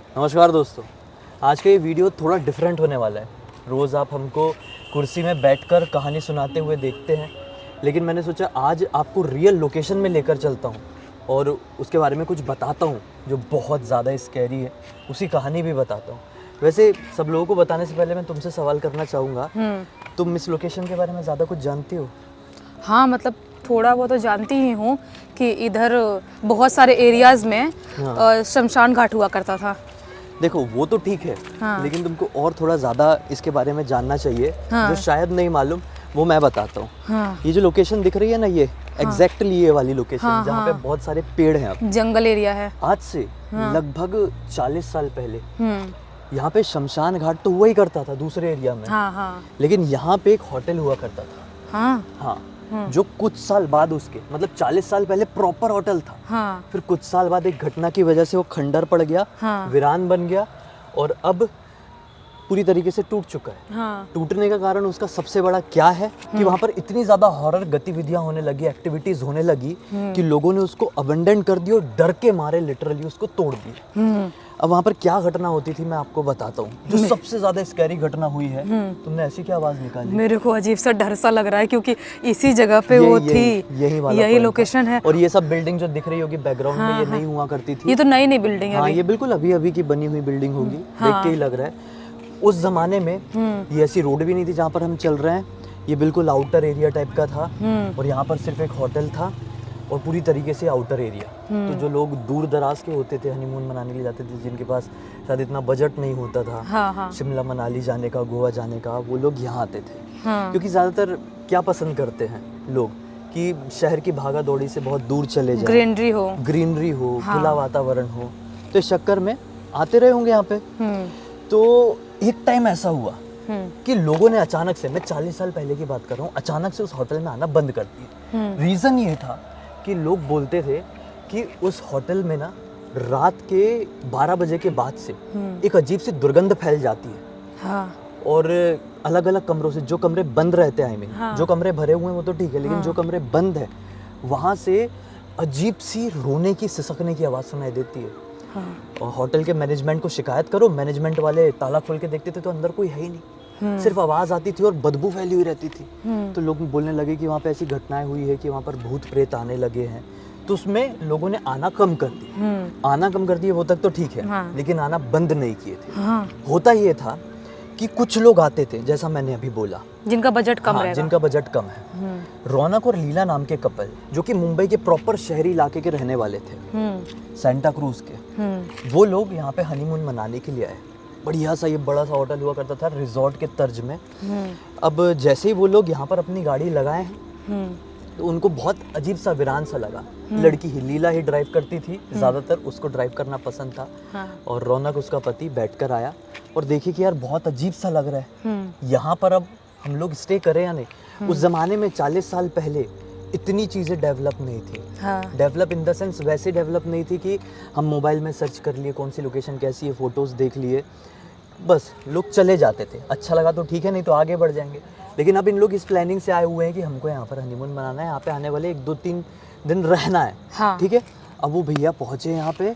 नमस्कार दोस्तों, आज का ये वीडियो थोड़ा डिफरेंट होने वाला है। रोज़ आप हमको कुर्सी में बैठकर कहानी सुनाते हुए देखते हैं, लेकिन मैंने सोचा आज आपको रियल लोकेशन में लेकर चलता हूँ और उसके बारे में कुछ बताता हूँ जो बहुत ज़्यादा स्कैरी है, उसी कहानी भी बताता हूँ। वैसे सब लोगों को बताने से पहले मैं तुमसे सवाल करना चाहूँगा, तुम इस लोकेशन के बारे में ज़्यादा कुछ जानती हो? हाँ, मतलब थोड़ा बहुत तो जानती ही हूँ कि इधर बहुत सारे एरियाज़ में शमशान घाट हुआ करता था। देखो वो तो ठीक है, हाँ। लेकिन तुमको और थोड़ा ज़्यादा इसके बारे में जानना चाहिए, हाँ। जो शायद नहीं मालूम, वो मैं बताता हूँ। हाँ। ये जो लोकेशन दिख रही है ना, ये एग्जैक्टली ये वाली लोकेशन, हाँ, जहाँ पे हाँ। बहुत सारे पेड़ हैं। अब जंगल एरिया है। आज से लगभग 40 साल पहले हम्म। यहाँ पे शमशान घाट तो हुआ ही करता था दूसरे एरिया में, हाँ हाँ लेकिन यहाँ पे एक होटल हुआ करता था। हाँ हाँ, जो कुछ साल बाद उसके, मतलब 40 साल पहले प्रॉपर होटल था। हाँ फिर कुछ साल बाद एक घटना की वजह से वो खंडर पड़ गया, हाँ वीरान बन गया और अब पूरी तरीके से टूट चुका है। हाँ टूटने का कारण उसका सबसे बड़ा क्या है कि वहाँ पर इतनी ज़्यादा हॉरर गतिविधियाँ होने लगी, एक्टिविटीज़ होने लगी कि लोगों ने उसको अबंडन कर दिया और डर के मारे लिटरली उसको तोड़ दिया। अब वहाँ पर क्या घटना होती थी मैं आपको बताता हूँ, जो सबसे ज़्यादा स्कैरी घटना हुई है। तुमने ऐसी क्या आवाज़ निकाली? मेरे को अजीब सा डर सा लग रहा है क्योंकि इसी जगह पे वो थी, यही लोकेशन है। और ये सब बिल्डिंग जो दिख रही होगी बैकग्राउंड में, ये नहीं हुआ करती थी। ये तो नई नई बिल्डिंग है। हाँ, ये बिल्कुल अभी अभी की बनी हुई बिल्डिंग होगी, देख के ही लग रहा है। उस जमाने में ये ऐसी रोड भी नहीं थी जहाँ पर हम चल रहे हैं, ये बिल्कुल आउटर एरिया टाइप का था और यहाँ पर सिर्फ एक होटल था और पूरी तरीके से आउटर एरिया। तो जो लोग दूर दराज के होते थे, हनीमून मनाने के लिए जाते थे, जिनके पास शायद इतना बजट नहीं होता था, हाँ। शिमला मनाली जाने का, गोवा जाने का, वो लोग यहाँ आते थे। हाँ। क्योंकि ज़्यादातर क्या पसंद करते हैं लोग कि शहर की भागा दौड़ी से बहुत दूर चले जाएं, ग्रीनरी हो, खुला वातावरण हो, तो इस चक्कर में आते रहे होंगे यहाँ पे। तो एक टाइम ऐसा हुआ कि लोगों ने अचानक से, मैं 40 साल पहले की बात कर रहा हूँ, अचानक से उस होटल में आना बंद कर दिया। रीज़न ये था कि लोग बोलते थे कि उस होटल में ना रात के 12 बजे के बाद से एक अजीब सी दुर्गंध फैल जाती है। हाँ। और अलग अलग कमरों से, जो कमरे बंद रहते हैं, जो कमरे भरे हुए हैं वो तो ठीक है, लेकिन जो कमरे बंद है वहाँ से अजीब सी रोने की, सिसकने की आवाज़ सुनाई देती है। और होटल के मैनेजमेंट को शिकायत करो, मैनेजमेंट वाले ताला खोल के देखते थे तो अंदर कोई है ही नहीं, सिर्फ आवाज़ आती थी और बदबू फैली हुई रहती थी। तो लोग बोलने लगे कि वहाँ पे ऐसी घटनाएं हुई है कि वहाँ पर भूत प्रेत आने लगे हैं। तो उसमें लोगों ने आना कम कर दिया। आना कम कर दिए वो तक तो ठीक है, लेकिन आना बंद नहीं किए थे। होता ये था कि कुछ लोग आते थे, जैसा मैंने अभी बोला, जिनका बजट कम रहेगा, जिनका बजट कम है। रौनक और लीला नाम के कपल, जो कि मुंबई के प्रॉपर शहरी इलाके के रहने वाले थे, सेंटा क्रूज के, वो लोग यहाँ पे हनीमून मनाने के लिए आए। बढ़िया सा ये बड़ा सा होटल हुआ करता था रिजॉर्ट के तर्ज में। अब जैसे ही वो लोग यहाँ पर अपनी गाड़ी लगाए हैं तो उनको बहुत अजीब सा, वीरान सा लगा। लड़की ही, लीला ही ड्राइव करती थी ज़्यादातर, उसको ड्राइव करना पसंद था। और रौनक, उसका पति, बैठकर आया और देखी कि यार बहुत अजीब सा लग रहा है, यहाँ पर अब हम लोग स्टे करें या नहीं। उस ज़माने में 40 साल पहले इतनी चीज़ें डेवलप नहीं थी। डेवलप इन द सेंस वैसे डेवलप नहीं थी कि हम मोबाइल में सर्च कर लिए कौन सी लोकेशन कैसी है, फ़ोटोज़ देख लिए, बस लोग चले जाते थे। अच्छा लगा तो ठीक है, नहीं तो आगे बढ़ जाएंगे। लेकिन अब इन लोग इस प्लानिंग से आए हुए हैं कि हमको यहाँ पर हनीमून मनाना है, यहाँ पे आने वाले 1-2-3 दिन रहना है। ठीक है। अब वो भैया पहुँचे यहाँ पे,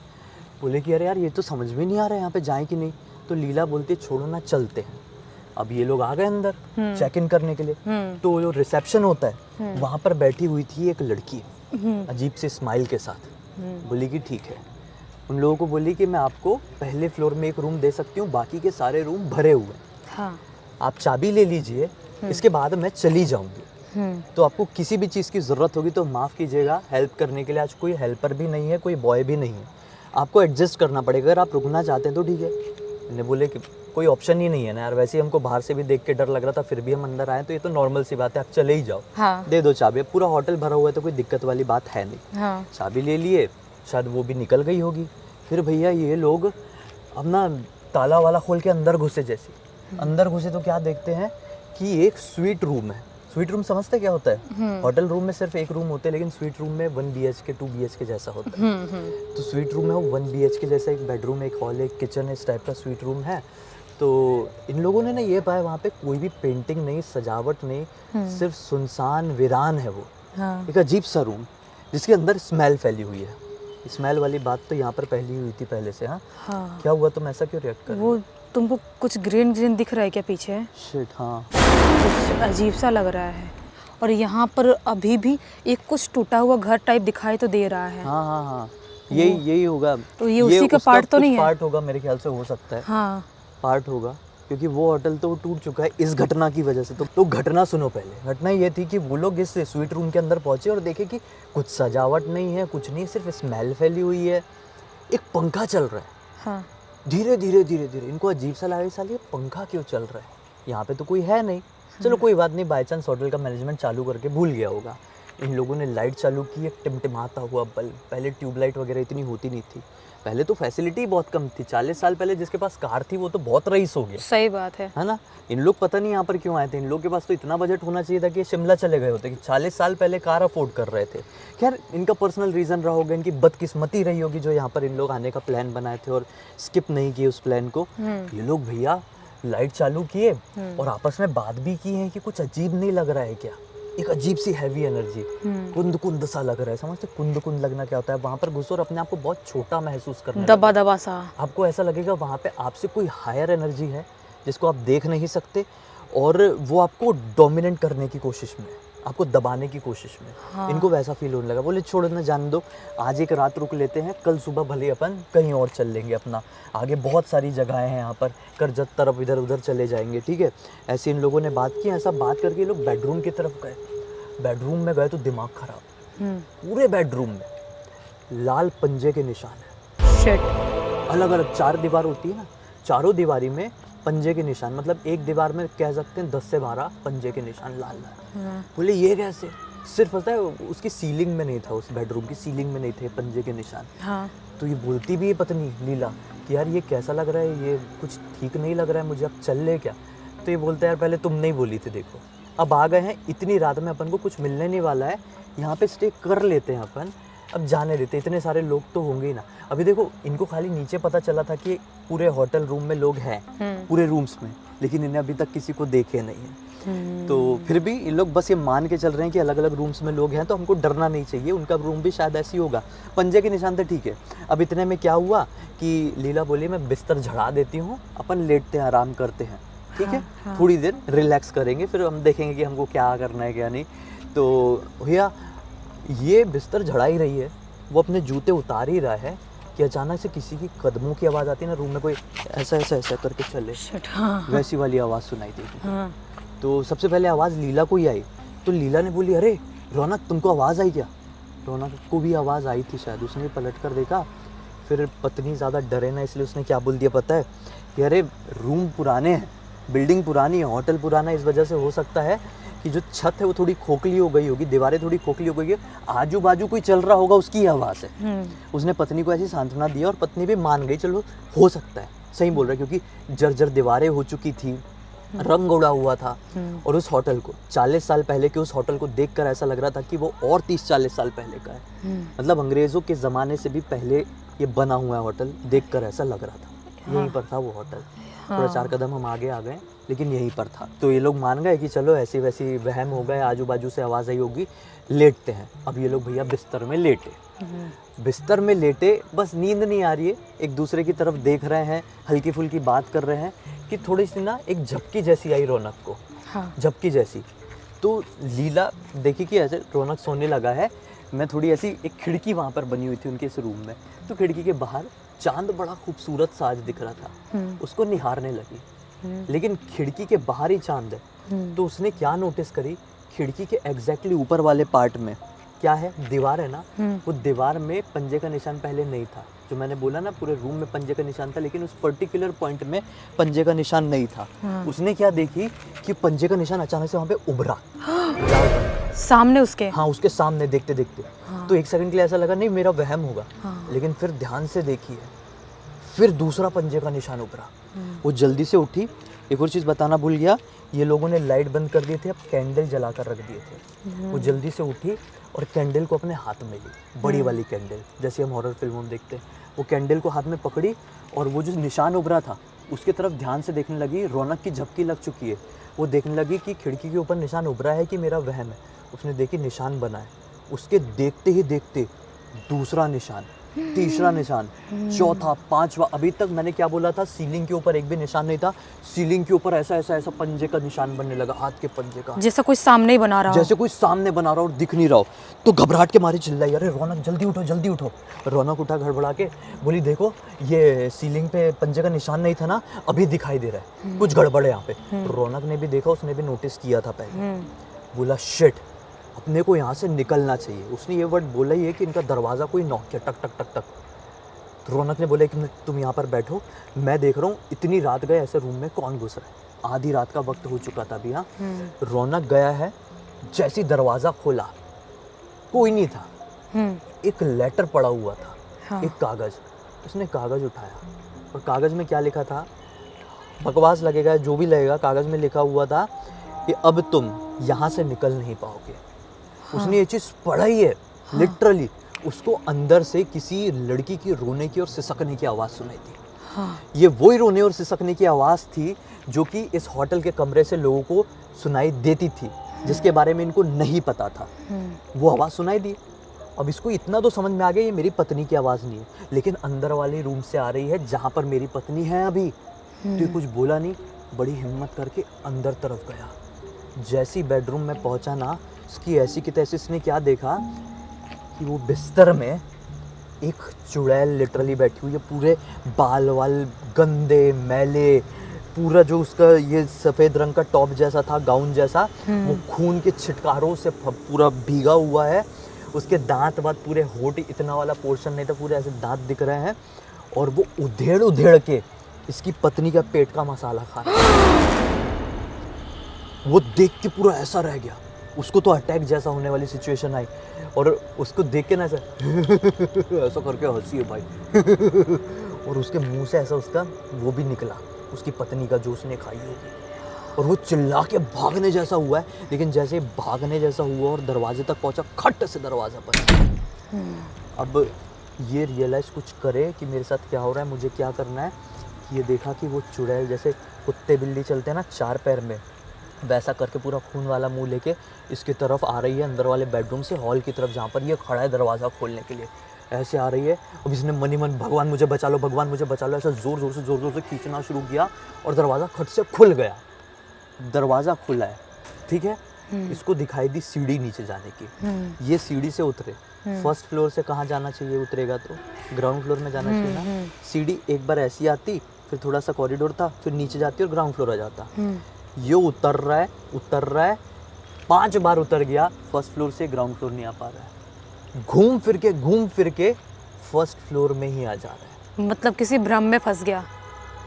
बोले कि अरे यार ये तो समझ में नहीं आ रहा है यहाँ पे जाएं कि नहीं। तो लीला बोलती छोड़ो ना, चलते हैं। अब ये लोग आ गए अंदर चेक इन करने के लिए। तो जो रिसेप्शन होता है वहाँ पर बैठी हुई थी एक लड़की अजीब से स्माइल के साथ। बोली कि ठीक है। उन लोगों को बोली कि मैं आपको पहले फ्लोर में एक रूम दे सकती हूँ, बाकी के सारे रूम भरे हुए हैं, आप चाबी ले लीजिए, इसके बाद मैं चली जाऊंगी। तो आपको किसी भी चीज़ की ज़रूरत होगी तो माफ़ कीजिएगा, हेल्प करने के लिए आज कोई हेल्पर भी नहीं है, कोई बॉय भी नहीं है, आपको एडजस्ट करना पड़ेगा। अगर आप रुकना चाहते हैं तो ठीक है। मैंने बोले कि कोई ऑप्शन ही नहीं है ना यार, वैसे ही हमको बाहर से भी देख के डर लग रहा था, फिर भी हम अंदर आए तो ये तो नॉर्मल सी बात है, आप चले ही जाओ। दे दो चाबी, पूरा होटल भरा हुआ है तो कोई दिक्कत वाली बात है नहीं। चाबी ले लिए, शायद वो भी निकल गई होगी। फिर भैया ये लोग अब ना ताला वाला खोल के अंदर घुसे। जैसे अंदर घुसे तो क्या देखते हैं कि एक स्वीट रूम है। स्वीट रूम समझते क्या होता है? होटल रूम में सिर्फ एक रूम होते हैं, लेकिन स्वीट रूम में 1 BHK 2 BHK जैसा होता है। तो स्वीट रूम में वो 1 BHK जैसा, एक बेडरूम, एक हॉल, एक किचन, इस टाइप का स्वीट रूम है। तो इन लोगों ने ना ये पाया वहाँ पे कोई भी पेंटिंग नहीं, सजावट नहीं, सिर्फ सुनसान वीरान है वो। एक अजीब सा रूम जिसके अंदर स्मेल फैली हुई है। स्मेल वाली बात तो यहाँ पर पहली हुई थी पहले से। हाँ हाँ क्या हुआ, तुम ऐसा क्यों रिएक्ट कर रहे वो तुमको कुछ ग्रीन ग्रीन दिख रहा है क्या पीछे? हो? शिट, हाँ कुछ अजीब सा लग रहा है। और यहाँ पर अभी भी एक कुछ टूटा हुआ घर टाइप दिखाई तो दे रहा है। हाँ हाँ हाँ, यही होगा। तो ये उसी का उसका पार्ट तो कुछ नहीं है? पार्ट होगा मेरे ख्याल से, हो सकता है हाँ पार्ट होगा, क्योंकि वो होटल तो टूट चुका है इस घटना की वजह से। तो घटना सुनो पहले। घटना ये थी कि वो लोग इस स्वीट रूम के अंदर पहुंचे और देखे कि कुछ सजावट नहीं है, कुछ नहीं, सिर्फ स्मेल फैली हुई है। एक पंखा चल रहा है। हाँ धीरे धीरे धीरे धीरे इनको अजीब सा लगा, साल ये पंखा क्यों चल रहा है, यहाँ पे तो कोई है नहीं। चलो कोई बात नहीं, बाई चांस होटल का मैनेजमेंट चालू करके भूल गया होगा। इन लोगों ने लाइट चालू की, एक टिमटिमाता हुआ बल्ब। पहले ट्यूबलाइट वगैरह इतनी होती नहीं थी, पहले तो फैसिलिटी बहुत कम थी। 40 साल पहले जिसके पास कार थी वो तो बहुत रईस हो गया, सही बात है है ना। इन लोग पता नहीं यहाँ पर क्यों आए थे, इन लोग के पास तो इतना बजट होना चाहिए था कि ये शिमला चले गए होते, कि 40 साल पहले कार अफोर्ड कर रहे थे। खैर इनका पर्सनल रीज़न रहा होगा, इनकी बदकिस्मती रही होगी जो यहाँ पर इन लोग आने का प्लान बनाए थे और स्किप नहीं किए उस प्लान को। ये लोग भैया लाइट चालू किए और आपस में बात भी की है कि कुछ अजीब नहीं लग रहा है क्या, एक अजीब सी हैवी एनर्जी, कुंद कुंद सा लग रहा है। समझते कुंद कुंद लगना क्या होता है? वहाँ पर घुसो और अपने आप को बहुत छोटा महसूस करना, दबा दबा सा। आपको ऐसा लगेगा वहाँ पे आपसे कोई हायर एनर्जी है जिसको आप देख नहीं सकते, और वो आपको डोमिनेट करने की कोशिश में, आपको दबाने की कोशिश में। हाँ। इनको वैसा फील होने लगा। बोले छोड़ो ना, जान दो, आज एक रात रुक लेते हैं, कल सुबह भले अपन कहीं और चल लेंगे, अपना आगे बहुत सारी जगहें हैं यहाँ पर, करजत तरफ इधर उधर चले जाएंगे, ठीक है। ऐसे इन लोगों ने बात की। ऐसा बात करके ये लोग बेडरूम की तरफ गए। बेडरूम में गए तो दिमाग खराब, पूरे बेडरूम में लाल पंजे के निशान है। शिट। अलग अलग 4 दीवार होती है ना, चारों दीवारी में पंजे के निशान, मतलब एक दीवार में कह सकते हैं 10 से 12 पंजे के निशान लाल लाल। बोले ये कैसे? सिर्फ पता है उसकी सीलिंग में नहीं था, उस बेडरूम की सीलिंग में नहीं थे पंजे के निशान। हाँ। तो ये बोलती भी है पत्नी लीला कि यार ये कैसा लग रहा है, ये कुछ ठीक नहीं लग रहा है मुझे, अब चल ले क्या? तो ये बोलता है यार पहले तुम नहीं बोली थी, देखो अब आ गए हैं, इतनी रात में अपन को कुछ मिलने नहीं वाला है, यहाँ पे स्टे कर लेते हैं अपन, अब जाने देते, इतने सारे लोग तो होंगे ही ना। अभी देखो इनको खाली नीचे पता चला था कि पूरे होटल रूम में लोग हैं, पूरे रूम्स में, लेकिन इन्हें अभी तक किसी को देखे नहीं है। तो फिर भी इन लोग बस ये मान के चल रहे हैं कि अलग अलग रूम्स में लोग हैं, तो हमको डरना नहीं चाहिए, उनका रूम भी शायद ऐसी होगा। पंजे के निशान थे, ठीक है। अब इतने में क्या हुआ कि लीला बोली मैं बिस्तर झड़ा देती हूँ, अपन लेटते हैं, आराम करते हैं, ठीक है। थोड़ी देर रिलैक्स करेंगे, फिर हम देखेंगे कि हमको क्या करना है क्या नहीं। तो भैया ये बिस्तर झड़ा ही रही है, वो अपने जूते उतार ही रहा है कि अचानक से किसी की कदमों की आवाज़ आती है ना, रूम में कोई ऐसा ऐसा ऐसा करके चले, वैसी वाली आवाज़ सुनाई देगी। तो सबसे पहले आवाज़ लीला को ही आई। तो लीला ने बोली अरे रौनक तुमको आवाज़ आई क्या? रौनक को भी आवाज़ आई थी शायद, उसने पलट कर देखा। फिर पत्नी ज़्यादा डरे ना, इसलिए उसने क्या बोल दिया पता है कि अरे रूम पुराने हैं, बिल्डिंग पुरानी है, होटल पुराना है, इस वजह से हो सकता है कि जो छत है वो थोड़ी खोखली हो गई होगी, दीवारें थोड़ी खोखली हो गई है, आजू बाजू कोई चल रहा होगा उसकी आवाज़ है। उसने पत्नी को ऐसी सांत्वना दिया और पत्नी भी मान गई, चलो हो सकता है, सही बोल रहा है, क्योंकि जर्जर दीवारें हो चुकी थी, रंग उड़ा हुआ था। और उस होटल को 40 साल पहले के उस होटल को देखकर ऐसा लग रहा था कि वो और 30-40 साल पहले का है। मतलब अंग्रेज़ों के ज़माने से भी पहले ये बना हुआ है होटल, देखकर ऐसा लग रहा था। यहीं पर था वो होटल, थोड़ा 4 कदम हम आगे आ गए, लेकिन यहीं पर था। तो ये लोग मान गए कि चलो ऐसी वैसी वहम हो गए, आजू बाजू से आवाज़ आई होगी, लेटते हैं। अब ये लोग भैया बिस्तर में लेटे, बिस्तर में लेटे, बस नींद नहीं आ रही है, एक दूसरे की तरफ देख रहे हैं, हल्की फुल्की बात कर रहे हैं कि थोड़ी सी ना एक झपकी जैसी आई रौनक को। झपकी जैसी। तो लीला देखी कि ऐसे रौनक सोने लगा है, मैं थोड़ी ऐसी, एक खिड़की वहाँ पर बनी हुई थी उनके इस रूम में, तो खिड़की के बाहर चांद बड़ा खूबसूरत सा आज दिख रहा था, उसको निहारने लगी। लेकिन खिड़की के बाहर ही चांद है, तो उसने क्या नोटिस करी, खिड़की के एग्जैक्टली ऊपर वाले पार्ट में क्या है, दीवार है ना, वो दीवार में पंजे का निशान पहले नहीं था। जो मैंने बोला ना पूरे रूम में पंजे का निशान था, लेकिन उस पर्टिकुलर पॉइंट में पंजे का निशान नहीं था। उसने क्या देखी कि पंजे का निशान अचानक से वहाँ पे उभरा सामने उसके। हाँ, उसके सामने देखते देखते। तो एक सेकंड के लिए ऐसा लगा नहीं मेरा वहम होगा, लेकिन फिर ध्यान से देखी है, फिर दूसरा पंजे का निशान उभरा। वो जल्दी से उठी। एक और चीज़ बताना भूल गया, ये लोगों ने लाइट बंद कर दिए थे, अब कैंडल जला कर रख दिए थे। वो जल्दी से उठी और कैंडल को अपने हाथ में ली, बड़ी वाली कैंडल, जैसे हम हॉरर फिल्मों में देखते हैं। वो कैंडल को हाथ में पकड़ी और वो जो निशान उभरा था उसकी तरफ ध्यान से देखने लगी। रौनक की झपकी लग चुकी है, वो देखने लगी कि खिड़की के ऊपर निशान उभरा है कि मेरा वहम है। उसने देखी निशान बना है, उसके देखते ही देखते दूसरा निशान, तीसरा निशान, चौथा, पांचवा, अभी तक मैंने क्या बोला था, सीलिंग के ऊपर एक भी निशान नहीं था, सीलिंग के ऊपर ऐसा ऐसा ऐसा पंजे का निशान बनने लगा, हाथ के पंजे का, जैसा कोई सामने ही बना रहा हो। जैसे कोई सामने बना रहा हो और दिख नहीं रहा हो। तो घबराहट के मारे चिल्लाई, अरे रौनक जल्दी उठो जल्दी उठो। रौनक उठा गड़बड़ा के, बोली देखो ये सीलिंग पे पंजे का निशान नहीं था ना, अभी दिखाई दे रहा है, कुछ गड़बड़ है यहाँ पे। रौनक ने भी देखा, उसने भी नोटिस किया था पहले। बोला शिट, अपने को यहाँ से निकलना चाहिए। उसने ये वर्ड बोला ही है कि इनका दरवाज़ा कोई नॉक किया, टक टक टक टक। तो रौनक ने बोला कि तुम यहाँ पर बैठो, मैं देख रहा हूँ इतनी रात गए ऐसे रूम में कौन घुस रहा है। आधी रात का वक्त हो चुका था अभी। हाँ, रौनक गया है, जैसी दरवाज़ा खोला कोई नहीं था, एक लेटर पड़ा हुआ था। हाँ। एक कागज़, उसने कागज़ उठाया और कागज़ में क्या लिखा था, बकवास लगेगा जो भी लगेगा, कागज़ में लिखा हुआ था कि अब तुम यहाँ से निकल नहीं पाओगे। उसने ये चीज़ पढ़ा ही है, लिटरली उसको अंदर से किसी लड़की की रोने की और सिसकने की आवाज़ सुनाई थी। हाँ। ये वही रोने और सिसकने की आवाज़ थी जो कि इस होटल के कमरे से लोगों को सुनाई देती थी, जिसके बारे में इनको नहीं पता था। वो आवाज़ सुनाई दी। अब इसको इतना तो समझ में आ गया ये मेरी पत्नी की आवाज़ नहीं है, लेकिन अंदर वाले रूम से आ रही है जहाँ पर मेरी पत्नी है अभी। तो ये कुछ बोला नहीं, बड़ी हिम्मत करके अंदर तरफ गया। जैसी बेडरूम में पहुंचा ना, उसकी ऐसी की तैसी इसने क्या देखा कि वो बिस्तर में एक चुड़ैल लिटरली बैठी हुई है, पूरे बाल वाल गंदे मैले, पूरा जो उसका ये सफ़ेद रंग का टॉप जैसा था, गाउन जैसा, वो खून के छिटकारों से पूरा भीगा हुआ है। उसके दांत वात पूरे, होठ इतना वाला पोर्शन नहीं था, पूरे ऐसे दांत दिख रहे हैं, और वो उधेड़ उधेड़ के इसकी पत्नी का पेट का मसाला खा रहा है। वो देख के पूरा ऐसा रह गया, उसको तो अटैक जैसा होने वाली सिचुएशन आई, और उसको देख के ना ऐसा ऐसा करके हंसी है भाई और उसके मुंह से ऐसा उसका वो भी निकला, उसकी पत्नी का जो उसने खाई होगी, और वो चिल्ला के भागने जैसा हुआ है। लेकिन जैसे भागने जैसा हुआ और दरवाजे तक पहुंचा, खट से दरवाज़ा बंद। अब ये रियलाइज़ कुछ करे कि मेरे साथ क्या हो रहा है, मुझे क्या करना है। ये देखा कि वो चुड़ैल जैसे कुत्ते बिल्ली चलते हैं ना 4 पैर में, वैसा करके पूरा खून वाला मुंह लेके इसकी तरफ आ रही है, अंदर वाले बेडरूम से हॉल की तरफ, जहाँ पर ये खड़ा है दरवाज़ा खोलने के लिए। ऐसे आ रही है। अब इसने मनी मन भगवान मुझे बचा लो, भगवान मुझे बचा लो, ऐसा ज़ोर ज़ोर से खींचना शुरू किया, और दरवाज़ा खट से खुल गया। दरवाज़ा खुला है, ठीक है। इसको दिखाई दी सीढ़ी नीचे जाने की। ये सीढ़ी से उतरे, फर्स्ट फ्लोर से कहाँ जाना चाहिए, उतरेगा तो ग्राउंड फ्लोर में जाना चाहिए ना। सीढ़ी एक बार ऐसी आती, फिर थोड़ा सा कॉरिडोर था, फिर नीचे जाती और ग्राउंड फ्लोर आ जाता। ये उतर रहा है 5 बार उतर गया, फर्स्ट फ्लोर से ग्राउंड फ्लोर नहीं आ पा रहा है। घूम फिर के फर्स्ट फ्लोर में ही आ जा रहा है। मतलब किसी भ्रम में फंस गया।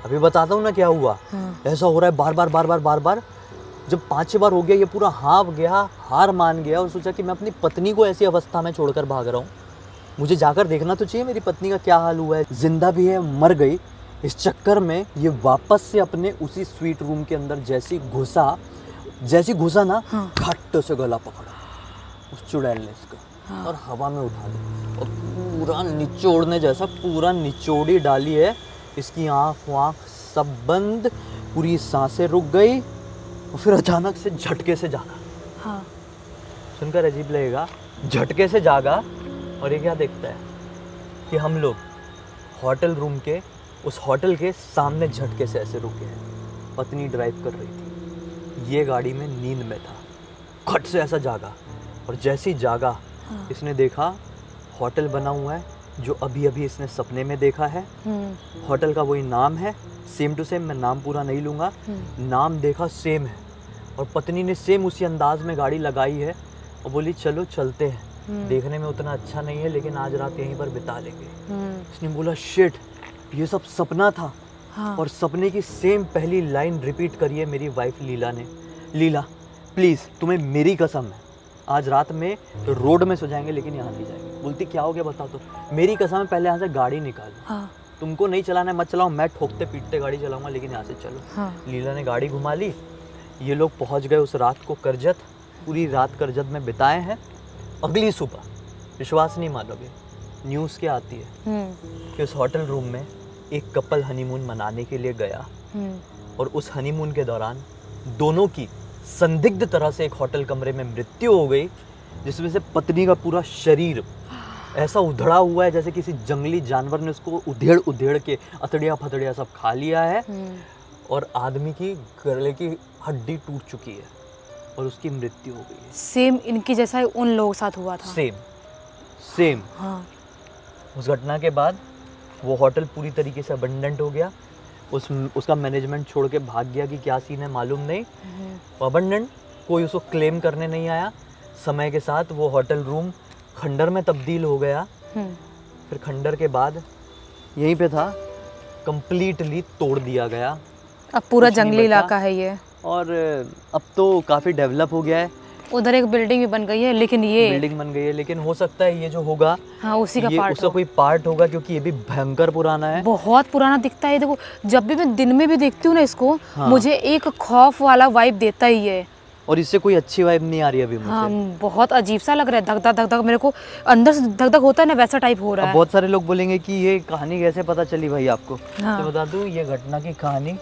अभी बताता हूँ ना क्या हुआ। ऐसा हो रहा है बार बार। जब 5-6 बार हो गया, ये पूरा हाँफ गया, हार मान गया, और सोचा कि मैं अपनी पत्नी को ऐसी अवस्था में छोड़कर भाग रहा हूँ, मुझे जाकर देखना तो चाहिए मेरी पत्नी का क्या हाल हुआ है, जिंदा भी है मर गई। इस चक्कर में ये वापस से अपने उसी स्वीट रूम के अंदर जैसी घुसा ना, खट से गला पकड़ा उस चुड़ैल ने इसका, और हवा में उठा दिया और पूरा निचोड़ने जैसा पूरा निचोड़ी डाली है। इसकी आँख वाँख सब बंद, पूरी सांसें रुक गई, और फिर अचानक से झटके से जागा। सुनकर अजीब लगेगा, झटके से जागा, और ये क्या देखता है कि हम लोग होटल रूम के उस होटल के सामने झटके से ऐसे रुके हैं। पत्नी ड्राइव कर रही थी, ये गाड़ी में नींद में था, खट से ऐसा जागा, और जैसे ही जागा इसने देखा होटल बना हुआ है जो अभी अभी इसने सपने में देखा है। होटल का वही नाम है, सेम टू सेम, मैं नाम पूरा नहीं लूँगा, नाम देखा सेम है, और पत्नी ने सेम उसी अंदाज में गाड़ी लगाई है और बोली चलो चलते हैं, देखने में उतना अच्छा नहीं है लेकिन आज रात यहीं पर बिता लेंगे। इसने बोला शिट, ये सब सपना था। और सपने की सेम पहली लाइन रिपीट करी है मेरी वाइफ लीला ने, लीला प्लीज़ तुम्हें मेरी कसम है, आज रात में रोड में सो जाएंगे लेकिन यहाँ नहीं जाएंगे। बोलती क्या हो गया बताओ तो, मेरी कसम है पहले यहाँ से गाड़ी निकालो, तुमको नहीं चलाना है मत चलाओ, मैं ठोकते पीटते गाड़ी चलाऊंगा लेकिन यहाँ से चलो। लीला ने गाड़ी घुमा ली, ये लोग पहुँच गए उस रात को करजत, पूरी रात करजत में बिताए हैं। अगली सुबह विश्वास नहीं मानोगे, न्यूज़ क्या आती है कि उस होटल रूम में एक कपल हनीमून मनाने के लिए गया, और उस हनीमून के दौरान दोनों की संदिग्ध तरह से एक होटल कमरे में मृत्यु हो गई, जिसमें से पत्नी का पूरा शरीर ऐसा उधड़ा हुआ है जैसे किसी जंगली जानवर ने उसको उधेड़ उधेड़ के अतड़िया फतड़िया सब खा लिया है। और आदमी की गले की हड्डी टूट चुकी है और उसकी मृत्यु हो गई है। सेम इनकी जैसा ही उन लोगों के साथ हुआ था। सेम। हाँ। उस घटना के बाद वो होटल पूरी तरीके से अबंडेंट हो गया। उसका मैनेजमेंट छोड़ के भाग गया कि क्या सीन है मालूम नहीं। अबंडेंट, कोई उसको क्लेम करने नहीं आया। समय के साथ वो होटल रूम खंडर में तब्दील हो गया। फिर खंडर के बाद यहीं पे था, कंप्लीटली तोड़ दिया गया। अब पूरा कुछ नहीं जंगली बचा। इलाका है ये। और अब तो काफ़ी डेवलप हो गया है। उधर एक बिल्डिंग भी बन गई है, लेकिन ये बिल्डिंग बन गई है, लेकिन हो सकता है ये जो होगा, हाँ उसी का ये पार्ट उसका हो। कोई पार्ट होगा, क्योंकि ये भी भयंकर पुराना है। बहुत पुराना दिखता है। देखो जब भी मैं दिन में भी देखती हूँ ना इसको, हाँ। मुझे एक खौफ वाला वाइब देता ही है। और इससे कोई अच्छी वाइब नहीं आ रही अभी मुझे। हाँ बहुत अजीब सा लग रहा है, धक धक धक धक, मेरे को अंदर से धक धक होता है ना, वैसा टाइप हो रहा अब है। बहुत सारे लोग बोलेंगे कि ये कहानी कैसे पता चली भाई आपको। हाँ। तो बता दूं, ये घटना की कहानी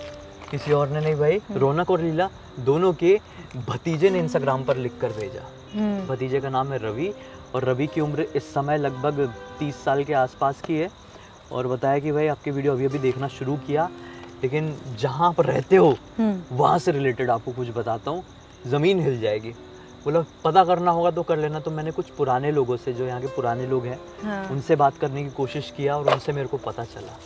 किसी और ने नहीं भाई, रौनक और लीला दोनों के भतीजे ने इंस्टाग्राम पर लिख कर भेजा। भतीजे का नाम है रवि, और रवि की उम्र इस समय लगभग 30 साल के आसपास की है। और बताया कि भाई आपकी वीडियो अभी अभी देखना शुरू किया, लेकिन जहाँ आप रहते हो वहाँ से रिलेटेड आपको कुछ बताता हूँ, ज़मीन हिल जाएगी। बोला पता करना होगा तो कर लेना। तो मैंने कुछ पुराने लोगों से, जो यहाँ के पुराने लोग हैं, हाँ। उनसे बात करने की कोशिश किया और उनसे मेरे को पता चला।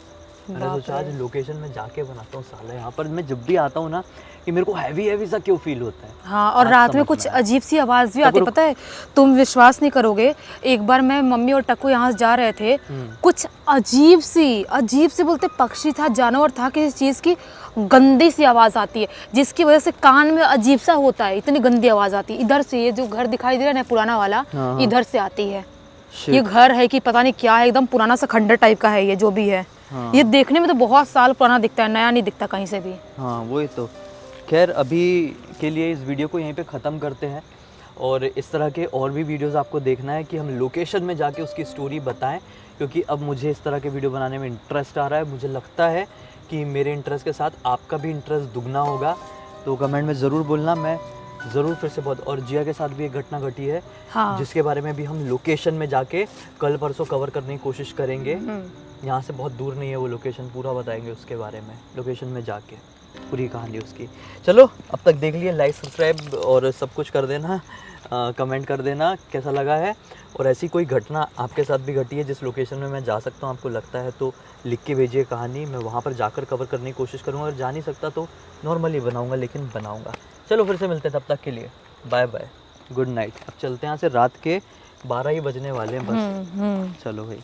मैंने बाप सोचा रे। आज लोकेशन में जाके बनाता हूँ साला। यहाँ पर मैं जब भी आता हूँ ना, कि मेरे को हैवी सा क्यों फील होता है। हाँ, और आज रात में समझ कुछ में आया। अजीब सी आवाज़ भी आती है, पता है? तुम विश्वास नहीं करोगे, एक बार मैं मम्मी और टक्कू यहाँ से जा रहे थे, कुछ अजीब सी बोलते पक्षी था, जानवर था, किसी चीज़ की गंदी सी आवाज़ आती है, जिसकी वजह से कान में अजीब सा होता है, इतनी गंदी आवाज़ आती है। इधर से ये जो घर दिखाई दे रहा है ना पुराना वाला, हाँ। इधर से आती है। Shit। ये घर है कि पता नहीं क्या है, एकदम पुराना सा खंडर टाइप का है ये, जो भी है। हाँ। ये देखने में तो बहुत साल पुराना दिखता है, नया नहीं दिखता कहीं से भी। हाँ वही तो। खैर अभी के लिए इस वीडियो को यहीं पे ख़त्म करते हैं, और इस तरह के और भी वीडियोस आपको देखना है कि हम लोकेशन में जाके उसकी स्टोरी बताएं, क्योंकि अब मुझे इस तरह के वीडियो बनाने में इंटरेस्ट आ रहा है। मुझे लगता है कि मेरे इंटरेस्ट के साथ आपका भी इंटरेस्ट दुगना होगा। तो कमेंट में ज़रूर बोलना, मैं ज़रूर फिर से बहुत। और जिया के साथ भी एक घटना घटी है, हाँ। जिसके बारे में भी हम लोकेशन में जाके कल परसों कवर करने की कोशिश करेंगे। यहाँ से बहुत दूर नहीं है वो लोकेशन, पूरा बताएंगे उसके बारे में लोकेशन में जाके, पूरी कहानी उसकी। चलो अब तक देख लिए, लाइक सब्सक्राइब और सब कुछ कर देना, कमेंट कर देना कैसा लगा है। और ऐसी कोई घटना आपके साथ भी घटी है जिस लोकेशन में मैं जा सकता हूँ, आपको लगता है तो लिख के भेजिए कहानी, मैं वहाँ पर जाकर कवर करने की कोशिश करूँगा। अगर जा नहीं सकता तो नॉर्मली बनाऊँगा, लेकिन बनाऊँगा। चलो फिर से मिलते हैं, तब तक के लिए बाय बाय, गुड नाइट। अब चलते हैं यहाँ से, रात के 12 ही बजने वाले हैं बस। चलो भाई।